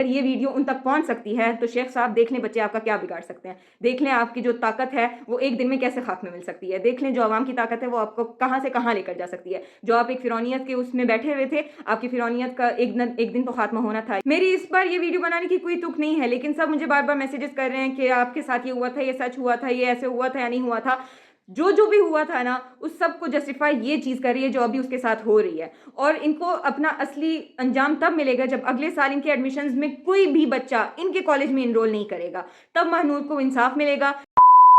अगर ये वीडियो उन तक पहुंच सकती है तो शेख साहब देख लें बच्चे आपका क्या बिगाड़ सकते हैं, देख लें आपकी जो ताकत है वो एक दिन में कैसे खाक में मिल सकती है, देख लें जो आवाम की ताकत है वो आपको कहां से कहां लेकर जा सकती है। जो आप एक फिरौनियत के उसमें बैठे हुए थे, आपकी फिरौनियत का एक दिन तो खात्मा होना था। मेरी इस बार ये वीडियो बनाने की कोई तुक नहीं है, लेकिन सब मुझे बार बार मैसेजेस कर रहे हैं कि आपके साथ ये हुआ था, ये सच हुआ था, ये ऐसे हुआ था या नहीं हुआ था। जो भी हुआ था ना, उस सब को जस्टिफाई ये चीज़ कर रही है जो अभी उसके साथ हो रही है। और इनको अपना असली अंजाम तब मिलेगा जब अगले साल इनके एडमिशन्स में कोई भी बच्चा इनके कॉलेज में इनरोल नहीं करेगा, तब महनूर को इंसाफ मिलेगा।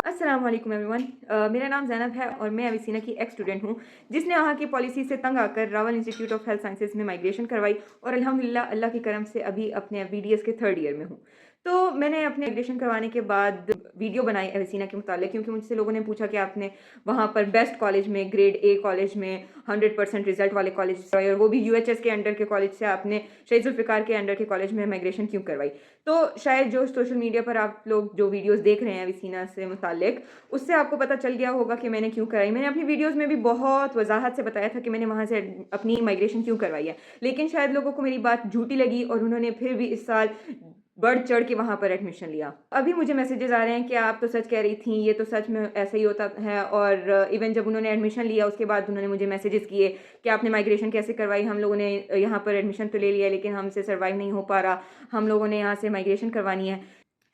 अस्सलाम वालेकुम एवरीवन, मेरा नाम ज़ैनब है और मैं अविसीना की एक्स स्टूडेंट हूँ जिसने वहाँ की पॉलिसी से तंग आकर Rawal institute of health sciences में माइग्रेशन करवाई और अल्हम्दुलिल्लाह अल्लाह की करम से अभी अपने बीडीएस के 3rd ईयर में हूँ। तो मैंने अपने माइग्रेशन करवाने के बाद वीडियो बनाई अविसीना के मुतालिक, क्योंकि मुझसे लोगों ने पूछा कि आपने वहाँ पर बेस्ट कॉलेज में, ग्रेड ए कॉलेज में, 100% रिजल्ट वाले कॉलेज और वो भी यूएचएस के अंडर के कॉलेज से आपने शहीद जुल्फ़िकार के अंडर के कॉलेज में माइग्रेशन क्यों करवाई। तो शायद जो सोशल मीडिया पर आप लोग जो वीडियोस देख रहे हैं अविसीना से मुतालिक, उससे आपको पता चल गया होगा कि मैंने क्यों कराई। मैंने अपनी वीडियोस में भी बहुत वजाहत से बताया था कि मैंने वहाँ से अपनी माइग्रेशन क्यों करवाई है, लेकिन शायद लोगों को मेरी बात झूठी लगी और उन्होंने फिर भी इस साल बढ़ चढ़ के वहाँ पर एडमिशन लिया। अभी मुझे मैसेजेस आ रहे हैं कि आप तो सच कह रही थी, ये तो सच में ऐसा ही होता है। और इवन जब उन्होंने एडमिशन लिया उसके बाद उन्होंने मुझे मैसेजेस किए कि आपने माइग्रेशन कैसे करवाई, हम लोगों ने यहाँ पर एडमिशन तो ले लिया लेकिन हमसे सर्वाइव नहीं हो पा रहा, हम लोगों ने यहाँ से माइग्रेशन करवानी है।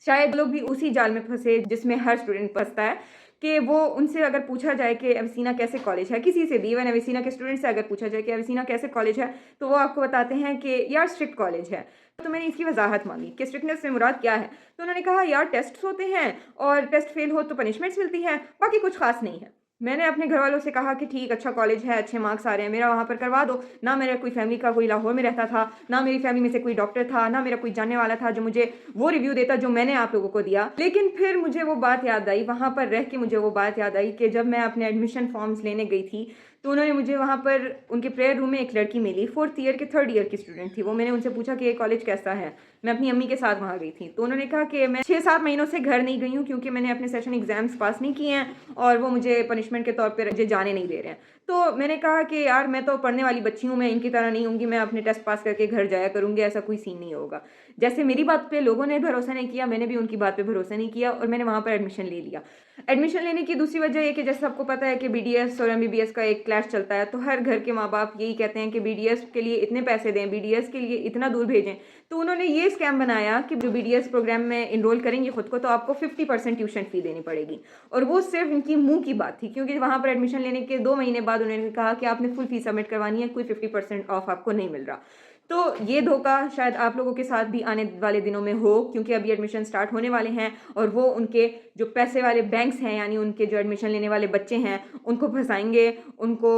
शायद लोग भी उसी जाल में फंसे जिसमें हर स्टूडेंट फंसता है कि वो उनसे अगर पूछा जाए कि अविसीना कैसे कॉलेज है, किसी से भी, इवन अविसीना के स्टूडेंट से अगर पूछा जाए कि अविसीना कैसे कॉलेज है, तो वो आपको बताते हैं कि यार स्ट्रिक्ट कॉलेज है। तो मैंने इसकी वजाहत मांगी कि स्ट्रिक्टनेस से मुराद क्या है, तो उन्होंने कहा यार टेस्ट होते हैं और टेस्ट फेल हो तो पनिशमेंट्स मिलती हैं, बाकी कुछ खास नहीं है। मैंने अपने घर वालों से कहा कि ठीक, अच्छा कॉलेज है, अच्छे मार्क्स आ रहे हैं, मेरा वहाँ पर करवा दो। ना मेरा कोई फैमिली का कोई लाहौर में रहता था, ना मेरी फैमिली में से कोई डॉक्टर था, ना मेरा कोई जानने वाला था जो मुझे वो रिव्यू देता जो मैंने आप लोगों को दिया। लेकिन फिर मुझे वो बात याद आई, वहाँ पर रह के मुझे वो बात याद आई कि जब मैं अपने एडमिशन फॉर्म्स लेने गई थी तो उन्होंने मुझे वहाँ पर उनके प्रेयर रूम में एक लड़की मिली, 4th ईयर के 3rd ईयर की स्टूडेंट थी वो। मैंने उनसे पूछा कि ये कॉलेज कैसा है, मैं अपनी अम्मी के साथ वहाँ गई थी। तो उन्होंने कहा कि मैं 6-7 महीनों से घर नहीं गई हूँ क्योंकि मैंने अपने सेशन एग्जाम्स पास नहीं किए हैं और वो मुझे पनिशमेंट के तौर पर मुझे जाने नहीं दे रहे हैं। तो मैंने कहा कि यार मैं तो पढ़ने वाली बच्ची हूँ, मैं इनकी तरह नहीं होंगी, मैं अपने टेस्ट पास करके घर जाया करूँगी, ऐसा कोई सीन नहीं होगा। जैसे मेरी बात पे लोगों ने भरोसा नहीं किया, मैंने भी उनकी बात पे भरोसा नहीं किया और मैंने वहाँ पर एडमिशन ले लिया। एडमिशन लेने की दूसरी वजह ये कि जैसे सबको पता है कि बीडीएस और एमबीबीएस का एक क्लैश चलता है, तो हर घर के माँ बाप यही कहते हैं कि बीडीएस के लिए इतने पैसे दें, बीडीएस के लिए इतना दूर भेजें। तो उन्होंने ये स्कैम बनाया कि जो बीडीएस प्रोग्राम में इनरोल करेंगे खुद को, तो आपको 50% ट्यूशन फी देनी पड़ेगी। और वो सिर्फ इनकी मुंह की बात थी, क्योंकि वहाँ पर एडमिशन लेने के 2 महीने बाद उन्होंने कहा कि आपने फुल फीस सबमिट करवानी है, कोई 50% ऑफ आपको नहीं मिल रहा। तो ये धोखा शायद आप लोगों के साथ भी आने वाले दिनों में हो, क्योंकि अभी एडमिशन स्टार्ट होने वाले हैं और वो उनके जो पैसे वाले बैंक्स हैं, यानी उनके जो एडमिशन लेने वाले बच्चे हैं, उनको फंसाएंगे, उनको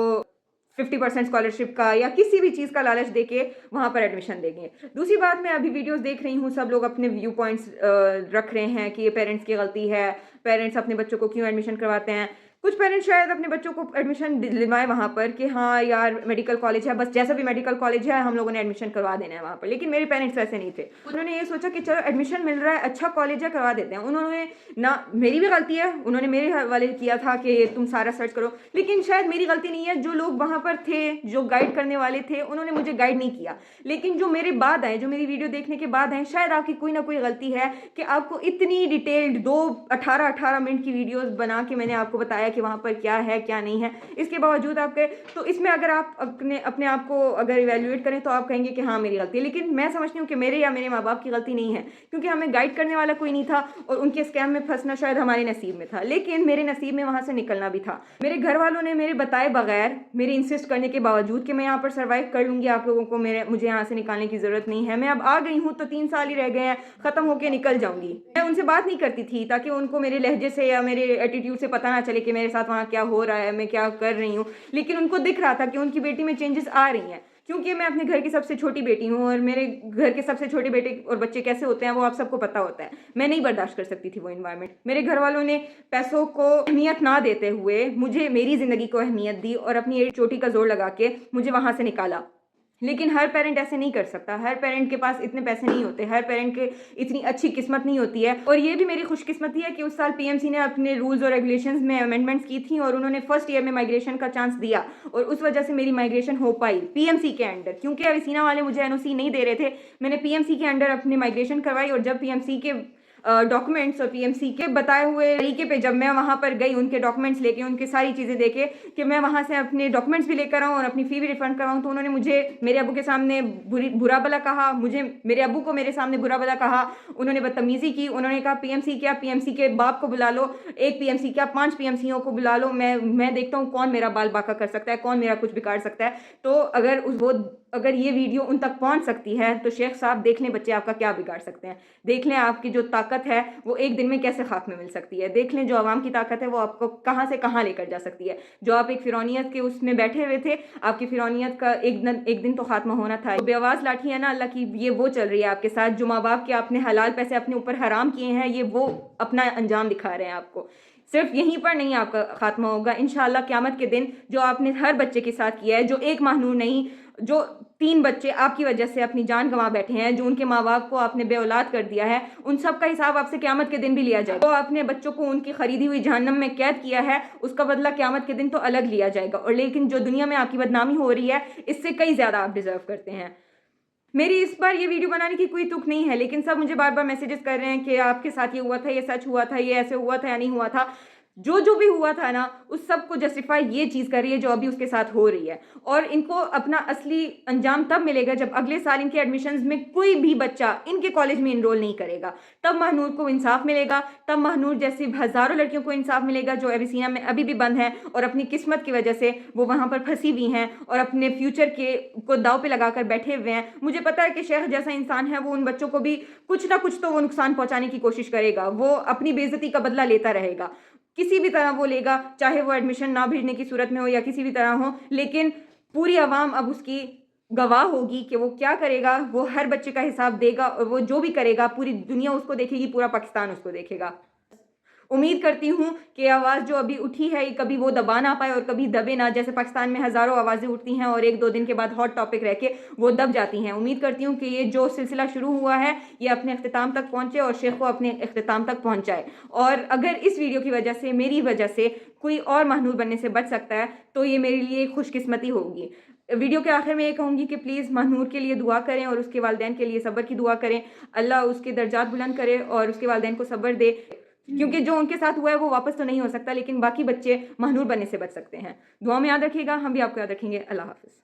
50% स्कॉलरशिप का या किसी भी चीज़ का लालच देके वहाँ पर एडमिशन देंगे। दूसरी बात, मैं अभी वीडियोस देख रही हूँ, सब लोग अपने व्यू पॉइंट्स रख रहे हैं कि ये पेरेंट्स की गलती है, पेरेंट्स अपने बच्चों को क्यों एडमिशन करवाते हैं। कुछ पेरेंट्स शायद अपने बच्चों को एडमिशन दिलवाए वहाँ पर कि हाँ यार मेडिकल कॉलेज है, बस जैसा भी मेडिकल कॉलेज है हम लोगों ने एडमिशन करवा देना है वहाँ पर। लेकिन मेरे पेरेंट्स वैसे नहीं थे, उन्होंने ये सोचा कि चलो एडमिशन मिल रहा है, अच्छा कॉलेज है, करवा देते हैं। उन्होंने ना, मेरी भी गलती है, उन्होंने मेरे हवाले किया था कि तुम सारा सर्च करो, लेकिन शायद मेरी गलती नहीं है, जो लोग वहाँ पर थे, जो गाइड करने वाले थे, उन्होंने मुझे गाइड नहीं किया। लेकिन जो मेरे बाद आए, जो मेरी वीडियो देखने के बाद आए, शायद आपकी कोई ना कोई गलती है कि आपको इतनी डिटेल्ड 18 मिनट की वीडियोस बना के मैंने आपको बताया कि वहाँ पर क्या है क्या नहीं है, इसके बावजूद आप कहे तो इसमें अगर आप अपने आप को अगर इवेल्युएट करें तो आप कहेंगे कि हाँ मेरी गलती है। लेकिन मैं समझती हूँ कि मेरे या मेरे माँ बाप की गलती नहीं है, क्योंकि हमें गाइड करने वाला कोई नहीं था और उनके स्कैम में फंसना शायद हमारे नसीब में था, लेकिन मेरे नसीब में वहाँ से निकलना भी था। मेरे घर वालों ने मेरे बताए बगैर, मेरे इंसिस्ट करने के बावजूद कि मैं यहाँ पर सर्वाइव कर लूँगी, आप लोगों को मुझे यहाँ से निकालने की ज़रूरत नहीं है, मैं अब आ गई हूँ तो 3 साल ही रह गए हैं, ख़त्म होकर निकल जाऊँगी। मैं उनसे बात नहीं करती थी ताकि उनको मेरे लहजे से या मेरे एटीट्यूड से पता ना चले कि मेरे साथ वहाँ क्या हो रहा है, मैं क्या कर रही हूँ। लेकिन उनको दिख रहा था कि उनकी बेटी में चेंजेस आ रही हैं, क्योंकि मैं अपने घर की सबसे छोटी बेटी हूँ और मेरे घर के सबसे छोटे बेटे और बच्चे कैसे होते हैं वो आप सबको पता होता है। मैं नहीं बर्दाश्त कर सकती थी वो इन्वायरमेंट। मेरे घर वालों ने पैसों को अहमियत ना देते हुए मुझे मेरी ज़िंदगी को अहमियत दी और अपनी एक चोटी का जोर लगा के मुझे वहाँ से निकाला। लेकिन हर पेरेंट ऐसे नहीं कर सकता, हर पेरेंट के पास इतने पैसे नहीं होते, हर पेरेंट के इतनी अच्छी किस्मत नहीं होती है। और ये भी मेरी खुशकिस्मती है कि उस साल पीएमसी ने अपने रूल्स और रेगुलेशंस में अमेंडमेंट्स की थी और उन्होंने फर्स्ट ईयर में माइग्रेशन का चांस दिया और उस वजह से मेरी माइग्रेशन हो पाई पीएमसी के अंडर। क्योंकि अविसीना वाले मुझे एनओसी नहीं दे रहे थे, मैंने पीएमसी के अंडर अपनी माइग्रेशन करवाई और जब पीएमसी के डॉक्यूमेंट्स और पीएमसी के बताए हुए तरीके पे जब मैं वहाँ पर गई, उनके डॉक्यूमेंट्स लेके, उनके सारी चीज़ें देके कि मैं वहाँ से अपने डॉक्यूमेंट्स भी लेकर आऊँ और अपनी फ़ी भी रिफंड कराऊँ, तो उन्होंने मुझे मेरे अबू के सामने बुरा भला कहा, मुझे मेरे अबू को मेरे सामने बुरा भला कहा, उन्होंने बदतमीज़ी की। उन्होंने कहा पीएमसी क्या, पीएमसी के बाप को बुला लो, एक पीएमसी क्या 5 पीएमसीओं को बुला लो, मैं देखता हूँ कौन मेरा बाल बाका कर सकता है, कौन मेरा कुछ बिगाड़ सकता है। तो अगर ये वीडियो उन तक पहुंच सकती है तो शेख साहब देख लें बच्चे आपका क्या बिगाड़ सकते हैं, देख लें आपकी जो ताकत है वो एक दिन में कैसे खाक में मिल सकती है, देख लें जो आवाम की ताकत है वो आपको कहां से कहां लेकर जा सकती है। जो आप एक फिरौनियत के उसमें बैठे हुए थे, आपकी फिरौनियत का एक दिन तो खात्मा होना था। तो बेआवाज लाठी है ना अल्लाह की, ये वो चल रही है आपके साथ। जो माँ बाप के आपने हलाल पैसे अपने ऊपर हराम किए हैं, ये वो अपना अंजाम दिखा रहे हैं आपको। सिर्फ यहीं पर नहीं आपका खात्मा होगा इंशाअल्लाह क़यामत के दिन। जो आपने हर बच्चे के साथ किया है, जो एक महानूर नहीं, जो 3 बच्चे आपकी वजह से अपनी जान गंवा बैठे हैं, जो उनके माँ बाप को आपने बेऔलाद कर दिया है, उन सब का हिसाब आपसे क़यामत के दिन भी लिया जाएगा। तो आपने बच्चों को उनकी खरीदी हुई जहन्नम में कैद किया है, उसका बदला क़यामत के दिन तो अलग लिया जाएगा। और लेकिन जो दुनिया में आपकी बदनामी हो रही है, इससे कई ज़्यादा आप डिज़र्व करते हैं। मेरी इस बार ये वीडियो बनाने की कोई तुक नहीं है, लेकिन सब मुझे बार बार मैसेजेस कर रहे हैं कि आपके साथ ये हुआ था, ये सच हुआ था, ये ऐसे हुआ था या नहीं हुआ था। जो भी हुआ था ना, उस सब को जस्टिफाई ये चीज़ कर रही है जो अभी उसके साथ हो रही है। और इनको अपना असली अंजाम तब मिलेगा जब अगले साल इनके एडमिशन्स में कोई भी बच्चा इनके कॉलेज में इनरोल नहीं करेगा। तब महनूर को इंसाफ मिलेगा, तब महनूर जैसी हज़ारों लड़कियों को इंसाफ मिलेगा जो एविसीना में अभी भी बंद हैं और अपनी किस्मत की वजह से वो वहाँ पर फंसी हुई हैं और अपने फ्यूचर को दाव पे लगा कर बैठे हुए हैं। मुझे पता है कि शेख जैसा इंसान है, वो उन बच्चों को भी कुछ ना कुछ तो वो नुकसान पहुँचाने की कोशिश करेगा, वो अपनी बेइज्जती का बदला लेता रहेगा, किसी भी तरह वो लेगा, चाहे वो एडमिशन ना भेजने की सूरत में हो या किसी भी तरह हो। लेकिन पूरी आवाम अब उसकी गवाह होगी कि वो क्या करेगा, वो हर बच्चे का हिसाब देगा और वो जो भी करेगा पूरी दुनिया उसको देखेगी, पूरा पाकिस्तान उसको देखेगा। उम्मीद करती हूँ कि आवाज़ जो अभी उठी है ये कभी वो दबा ना पाए और कभी दबे ना। जैसे पाकिस्तान में हज़ारों आवाज़ें उठती हैं और 1-2 दिन के बाद हॉट टॉपिक रह के वो दब जाती हैं। उम्मीद करती हूँ कि ये जो सिलसिला शुरू हुआ है ये अपने अख्तिताम तक पहुँचे और शेख को अपने अख्तिताम तक पहुँचाए। और अगर इस वीडियो की वजह से, मेरी वजह से कोई और महनूर बनने से बच सकता है तो ये मेरे लिए खुशकिस्मती होगी। वीडियो के आखिर में ये कहूँगी कि प्लीज़ महनूर के लिए दुआ करें और उसके वालिदैन के लिए सब्र की दुआ करें। अल्लाह उसके दर्जात बुलंद करे और उसके वालिदैन को सब्र दे, क्योंकि जो उनके साथ हुआ है वो वापस तो नहीं हो सकता, लेकिन बाकी बच्चे महनूर बनने से बच सकते हैं। दुआ में याद रखिएगा, हम भी आपको याद रखेंगे। अल्लाह हाफ़िज़।